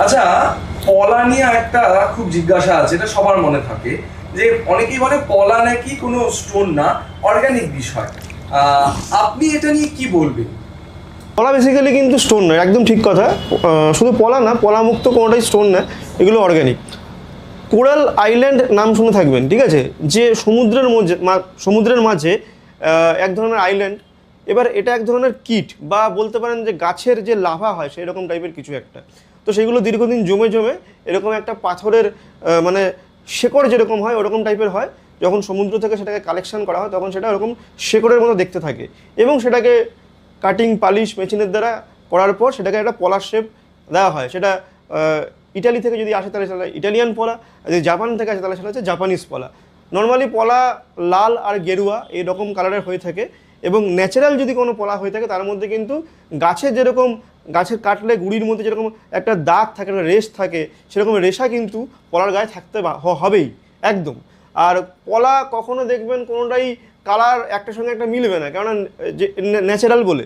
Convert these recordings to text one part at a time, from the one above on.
আচ্ছা, পলা নিয়ে একটা খুব জিজ্ঞাসা আছে, এটা সবার মনে থাকে যে অনেকেই বলে পলা নাকি কোনো স্টোন না, অর্গানিক বিষয়। আপনি এটা নিয়ে কি বলবেন? পলা বেসিক্যালি কিন্তু স্টোন নয়, একদম ঠিক কথা। শুধু পলা না, পলামুক্ত কোনোটাই স্টোন না, এগুলো অর্গ্যানিক। কোরাল আইল্যান্ড নাম শুনে থাকবেন, ঠিক আছে, যে সমুদ্রের মাঝে এক ধরনের আইল্যান্ড। এবার এটা এক ধরনের কিট বা বলতে পারেন যে গাছের যে লাভা হয় সেই রকম টাইপের কিছু একটা। তো সেগুলো দীর্ঘদিন জমে জমে এরকম একটা পাথরের মানে শেকড় যেরকম হয় ওরকম টাইপের হয়। যখন সমুদ্র থেকে সেটাকে কালেকশন করা হয় তখন সেটা ওরকম শেকড়ের মতো দেখতে থাকে, এবং সেটাকে কাটিং পালিশ মেশিনের দ্বারা করার পর সেটাকে একটা পলার শেপ দেওয়া হয়। সেটা ইটালি থেকে যদি আসে তাহলে সেটা ইটালিয়ান পলা, যদি জাপান থেকে আসে তাহলে সেটা হচ্ছে জাপানিজ পলা। নর্মালি পলা লাল আর গেরুয়া এই রকম কালারের হয়ে থাকে, এবং ন্যাচারাল যদি কোনো পলা হয়ে থাকে তার মধ্যে কিন্তু গাছের যেরকম গাছের কাটলে গুড়ির মধ্যে যেরকম একটা দাগ থাকে, একটা রেশ থাকে, সেরকম রেশা কিন্তু পলার গায়ে থাকতে হবেই একদম। আর পলা কখনো দেখবেন কোনোটাই কালার একটার সঙ্গে একটা মিলবে না, কেননা যে ন্যাচারাল বলে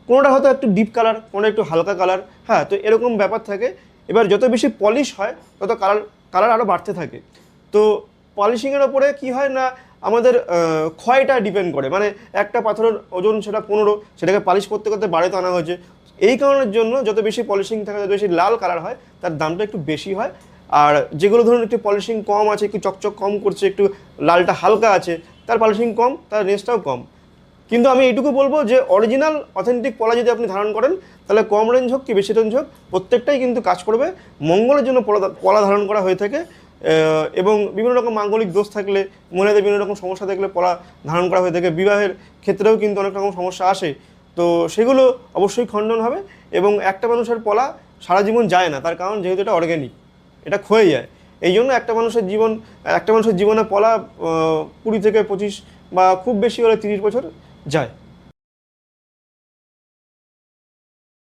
কোনোটা হয়তো একটু ডিপ কালার, কোনোটা একটু হালকা কালার, হ্যাঁ, তো এরকম ব্যাপার থাকে। এবার যত বেশি পলিশ হয় তত কালার কালার আরও বাড়তে থাকে। তো পলিশিংয়ের ওপরে কী হয় না, আমাদের ক্ষয়টা ডিপেন্ড করে, মানে একটা পাথরের ওজন সেটা 15, সেটাকে পালিশ করতে করতে বাড়িতে আনা হয়েছে। এই কারণের জন্য যত বেশি পলিশিং থাকে, যত বেশি লাল কালার হয়, তার দামটা একটু বেশি হয়। আর যেগুলো ধরুন একটু পলিশিং কম আছে, একটু চকচক কম করছে, একটু লালটা হালকা আছে, তার পলিশিং কম, তার রেঞ্জটাও কম। কিন্তু আমি এইটুকু বলবো যে অরিজিনাল অথেন্টিক পলা যদি আপনি ধারণ করেন তাহলে কম রেঞ্জ হোক কি বেশি রেঞ্জ হোক প্রত্যেকটাই কিন্তু কাজ করবে। মঙ্গলের জন্য পলা ধারণ করা হয়ে থাকে, এবং বিভিন্ন রকম মাঙ্গলিক দোষ থাকলে, মহিলাদের বিভিন্ন রকম সমস্যা থাকলে পলা ধারণ করা হয়ে থাকে। বিবাহের ক্ষেত্রেও কিন্তু অনেক রকম সমস্যা আসে, তো সেগুলো অবশ্যই খণ্ডন হবে। এবং একটা মানুষের পলা সারা জীবন যায় না, তার কারণ যেহেতু এটা অর্গ্যানিক, এটা ক্ষয়ে যায়। এই জন্য একটা মানুষের জীবনে পলা 20 থেকে 25 বা খুব বেশি হলে 30 বছর যায়।